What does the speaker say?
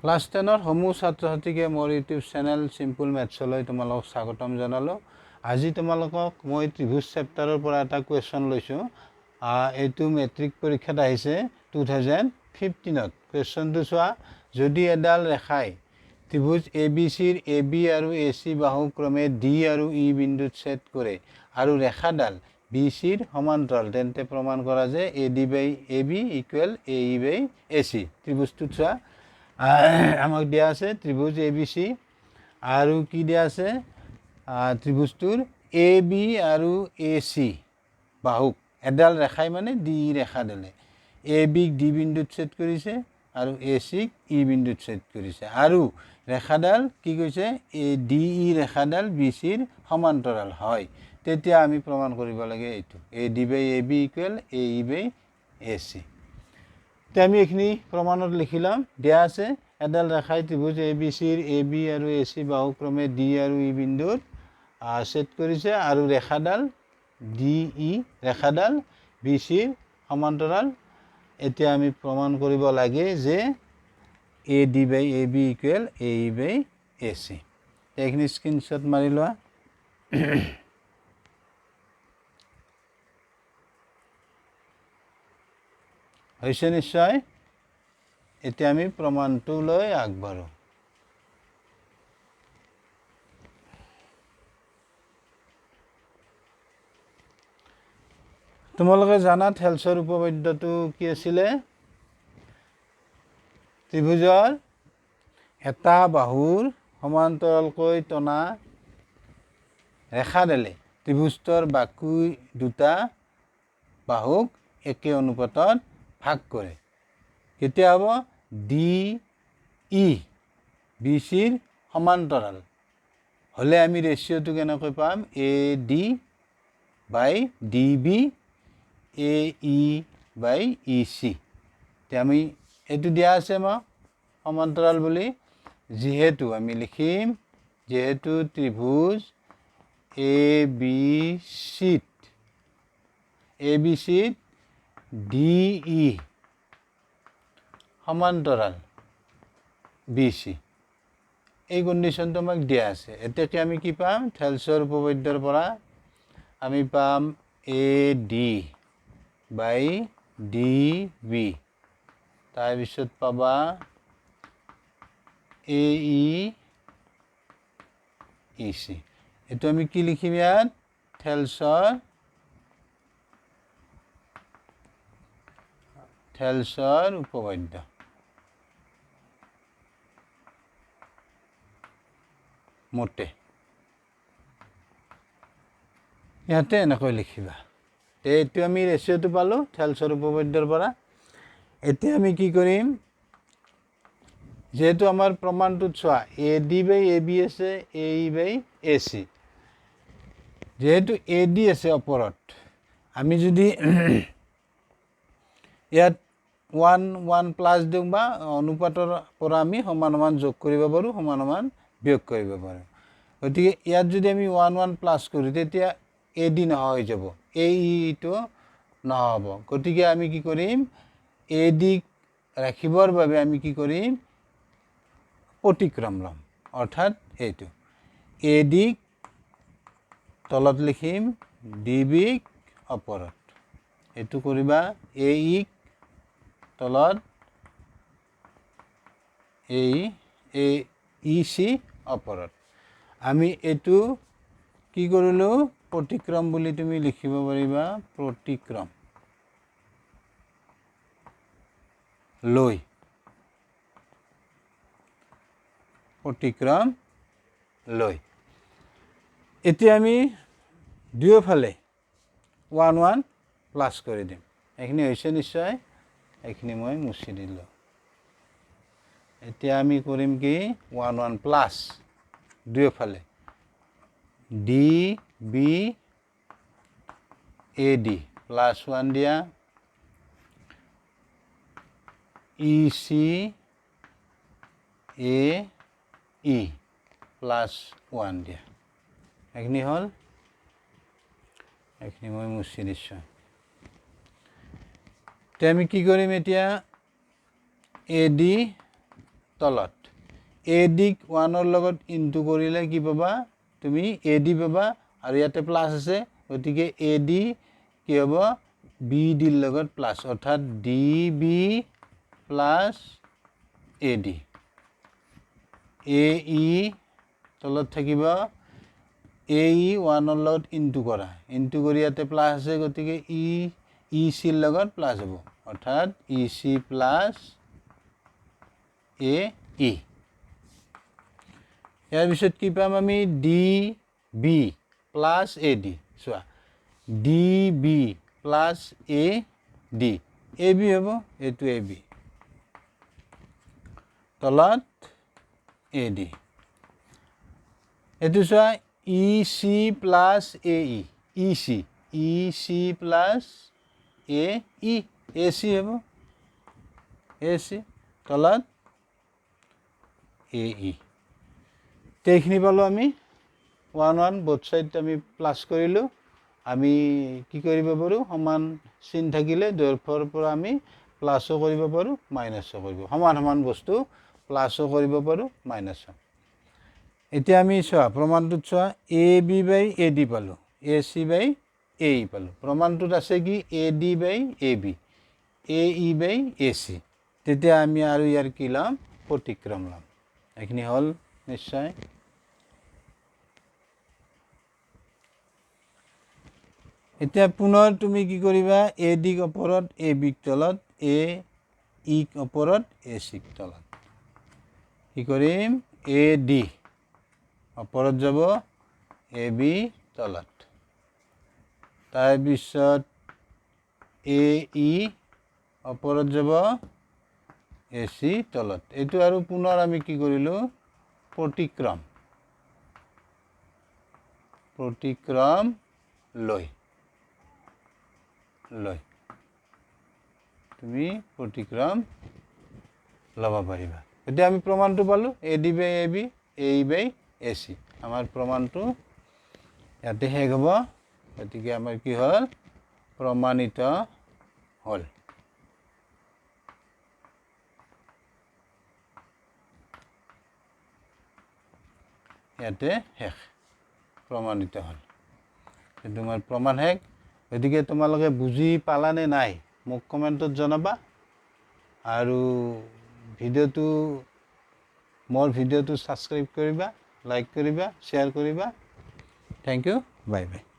Class 10ৰ সমূহ ছাত্ৰ ছাত্ৰীকে মোৰ ইউটিউব চেনেল চিম্পল মেথছলৈ তোমালোকক স্বাগতম জনালোঁ। আজি তোমালোকক মই ত্ৰিভুজ চেপ্টাৰৰ পৰা এটা কুৱেশ্যন লৈছোঁ। এইটো মেট্ৰিক পৰীক্ষাত আহিছে 2015ত। কুৱেশ্যনটো চোৱা, যদি এডাল ৰেখাই ত্ৰিভুজ এ বি চিৰ এ বি আৰু এ চি বাহু ক্ৰমে ডি আৰু ই বিন্দুত ছেদ কৰে আৰু ৰেখাডাল বি চিৰ সমান্তৰাল, তেন্তে প্ৰমাণ কৰা যে A D by A B equal A E by A C. ত্ৰিভুজটোত চোৱা, আমাক দিয়া আছে ত্ৰিভুজ এ বি চি আৰু কি দিয়া আছে, ত্ৰিভুজটোৰ এ বি আৰু এ চি বাহুক এডাল ৰেখাই মানে ডি ই ৰেখাডালে এ বিক ডি বিন্দুত ছেদ কৰিছে আৰু এ চিক ই বিন্দুত ছেদ কৰিছে আৰু ৰেখাডাল কি কৈছে, এ ডি ই ৰেখাডাল বি চিৰ সমান্তৰাল হয়, তেতিয়া আমি প্ৰমাণ কৰিব লাগে এইটো A D by A B equal A E by A C. এতিয়া আমি এইখিনি প্ৰমাণত লিখি ল'ম। দিয়া আছে এডাল ৰেখাই ত্ৰিভুজ এ বি চিৰ এ বি আৰু এ চি বাহু ক্ৰমে ডি আৰু ই বিন্দুত ছেদ কৰিছে আৰু ৰেখাডাল ডি ই ৰেখাডাল বি চিৰ সমান্তৰাল। এতিয়া আমি প্ৰমাণ কৰিব লাগে যে A D by A B equal A E by A C. এইখিনি স্ক্ৰীনশ্বট মাৰি লোৱা। হৈছে নিশ্চয়। এতিয়া আমি প্ৰমাণটোলৈ আগবাঢ়ো। তোমালোকে জানা থেলছৰ উপপাদ্যটো কি আছিলে? ত্ৰিভুজৰ এটা বাহুৰ সমান্তৰালকৈ টনা ৰেখাডালে ত্ৰিভুজটোৰ বাকী দুটা বাহুক একে অনুপাতত ভাগ কৰে। কেতিয়া হ'ব? ডি ই বি চিৰ সমান্তৰাল হ'লে আমি ৰেচিঅ'টো কেনেকৈ পাম? A D by D B A E by E C. এতিয়া আমি এইটো দিয়া আছে আমাক সমান্তৰাল বুলি, যিহেতু আমি লিখিম যিহেতু ত্ৰিভুজ এ বি চিত ডি ই সমান্তৰাল বি চি, এই কণ্ডিশ্যনটো আমাক দিয়া আছে। এতিয়া আমি কি পাম? থেলছৰ উপপাদ্যৰ পৰা আমি পাম A D by D B, তাৰপিছত পাবা এ ই ই চি। এইটো আমি কি লিখিম ইয়াত? থেলছৰ উপপাদ্য। মতে ইয়াতে এনেকৈ লিখিবা। এইটো আমি ৰেচিঅ'টো পালোঁ থেলছৰ উপপাদ্যৰ পৰা। এতিয়া আমি কি কৰিম? যিহেতু আমাৰ প্ৰমাণটোত চোৱা এ ডি বাই এ বি আছে, এ ই বাই এ চি, যিহেতু এ ডি আছে ওপৰত, আমি যদি ইয়াত 1 প্লাছ দিওঁ বা অনুপাতৰ পৰা আমি সমান সমান যোগ কৰিব পাৰোঁ, সমান সমান বিয়োগ কৰিব পাৰোঁ। গতিকে ইয়াত যদি আমি 1 প্লাছ কৰোঁ তেতিয়া এ ডি নোহোৱা হৈ যাব, এ ইটো নহ'ব। গতিকে আমি কি কৰিম? এ ডিক ৰাখিবৰ বাবে আমি কি কৰিম? প্ৰতিক্ৰম ল'ম, অৰ্থাৎ এইটো এ ডিক তলত লিখিম, ডি বিক ওপৰত। এইটো কৰিবা, এ ইক তলত, এ ই চি ওপৰত। আমি এইটো কি কৰিলোঁ? প্ৰতিক্ৰম বুলি তুমি লিখিব পাৰিবা, প্ৰতিক্ৰম লৈ, প্ৰতিক্ৰম লৈ। এতিয়া আমি দুয়োফালে 1 প্লাছ কৰি দিম। এইখিনি হৈছে নিশ্চয়। এইখিনি মই মুছি দিলোঁ। এতিয়া আমি কৰিম কি? 1 প্লাছ দুয়োফালে D B A D plus 1 দিয়া, ই চি এ ই প্লাছ 1 দিয়া। এইখিনি হ'ল। এইখিনি মই মুছি দিছোঁ। এতিয়া আমি কি কৰিম? এতিয়া এ ডি তলত AD 1 লগত ইনটু কৰিলে কি পাবা তুমি AD পাবা আৰু ইয়াতে প্লাস আছে গতিকে AD কি হ'ব BD লগত প্লাস অৰ্থাৎ DB প্লাস AD AE তলত থাকিব AE 1 লগত ইনটু কৰা ইনটু কৰি ইয়াতে প্লাস আছে গতিকে EC লগত প্লাস হ'ব অৰ্থাৎ EC প্লাস AE ইয়াৰ পিছত কি পাম আমি DB প্লাস AD চোৱা DB প্লাস AD AB হ'ব এটো AB তলত AD এটো চোৱা EC plus AE EC plus AE AC হ'ব AC তলত AE এইখিনি পালো আমি 1 1 both side আমি প্লাস কৰিলো আমি কি কৰিব পাৰো সমান চিন থাকিলে দৈৰ্ঘ্যৰ পৰা আমি প্লাসও কৰিব পাৰো মাইনাসও কৰিব সমান সমান বস্তু প্লাসও কৰিব পাৰো মাইনাসও এতিয়া আমি চোৱা প্ৰমাণটোত চোৱা AB বাই AD পালো AC বাই AE পালো প্ৰমাণটোত আছে কি AD বাই AB AE বাই AC তেতিয়া আমি আৰু ইয়াৰ কি লম প্ৰতিক্ৰম লম এইখিনি হল নিশ্চয় এতিয়া পুনৰ তুমি কি কৰিবা AD ক ওপৰত AB ক তলত AE ক ওপৰত AC ক তলত কি কৰিম AD ওপৰত যাব AB তলত তাৰ পিছত AE ওপৰত যাব AC তলত এটো আৰু পুনৰ আমি কি কৰিলো প্ৰতিক্ৰম লৈ তুমি প্ৰতিক্ৰম লব পাৰিবা এতিয়া আমি প্ৰমাণটো পালো AD বাই AB AE বাই AC আমাৰ প্ৰমাণটো ইয়াতে শেষ হ'ব গতিকে আমাৰ কি হ'ল প্ৰমাণিত হ'ল ইয়াতে শেষ প্ৰমাণিত হ'ল তোমাৰ প্ৰমাণ শেষ গতিকে তোমালোকে বুজি পালানে নাই মোক কমেন্টত জনাবা আৰু ভিডিওটো মোৰ ভিডিওটো সাবস্ক্ৰাইব কৰিবা লাইক কৰিবা শেয়াৰ কৰিবা থ্যাংক ইউ বাই বাই